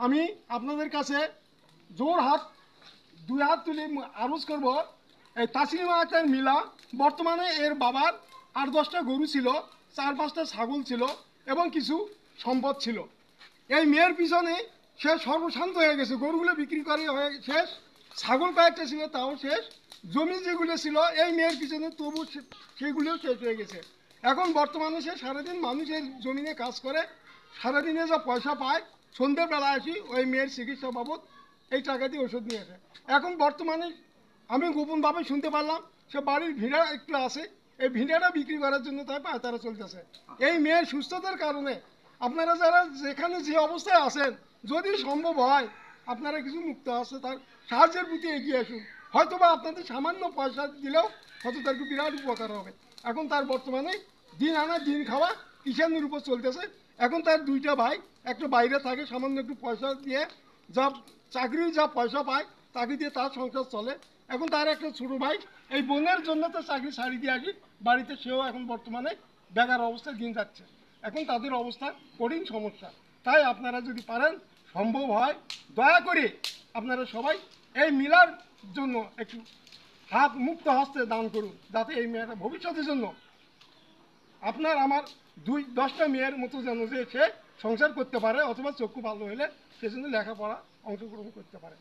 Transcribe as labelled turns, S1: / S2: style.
S1: আমি আপনাদের কাছে জোর হাত দুই হাত তুলে আরজ করব, এই তাসলিমা আক্তার মিলা বর্তমানে এর বাবার 8-10টা গরু ছিল, 4-5টা ছাগল ছিল এবং কিছু সম্পদ ছিল। এই মেয়ের পিছনে সে সর্বশান্ত হয়ে গেছে, গরুগুলো বিক্রি করে হয়ে শেষ, ছাগল কয়েকটা ছিল তাও শেষ, জমি যেগুলো ছিল এই মেয়ের পিছনে তবু সেগুলোও শেষ হয়ে গেছে। এখন বর্তমানে সে সারাদিন মানুষের জমিনে কাজ করে, সারাদিনে যা পয়সা পায় সন্ধ্যেবেলা আসি ওই মেয়ের চিকিৎসা বাবদ এই টাকা দিয়ে ওষুধ নিয়ে আসে। এখন বর্তমানে আমি গোপনভাবে শুনতে পারলাম সে বাড়ির ভিড়া একটু আছে, এই ভিড়াটা বিক্রি করার জন্য তাই পায়তারা চলতেছে। এই মেয়ের সুস্থতার কারণে আপনারা যারা যেখানে যে অবস্থায় আছেন, যদি সম্ভব হয় আপনারা কিছু মুক্ত আছে তার সাহায্যের প্রতি এগিয়ে আসুন। হয়তো বা আপনাদের সামান্য পয়সা দিলেও হয়তো তার বিরাট উপকার হবে। এখন তার বর্তমানে দিন আনা দিন খাওয়া কিষানের উপর চলতেছে। এখন তার 2টা ভাই, একটা বাইরে থাকে, সামান্য একটু পয়সা দিয়ে যা চাকরির যা পয়সা পায় তাকে দিয়ে তার সংসার চলে। এখন তার একটা ছোটো ভাই এই বোনের জন্য তো চাকরি ছাড়ি দিয়ে আসি বাড়িতে, সেও এখন বর্তমানে বেকার অবস্থায় দিন যাচ্ছে। এখন তাদের অবস্থা কঠিন সমস্যা। তাই আপনারা যদি পারেন, সম্ভব হয়, দয়া করে আপনারা সবাই এই মিলার জন্য একটু হাত মুক্ত হস্তে দান করুন, যাতে এই মেয়েটা ভবিষ্যতের জন্য আপনার আমার 10টা মেয়ের মতো যেন যে সে সংসার করতে পারে, অথবা চক্ষু ভালো হলে সে যেন লেখাপড়া অংশগ্রহণ করতে পারে।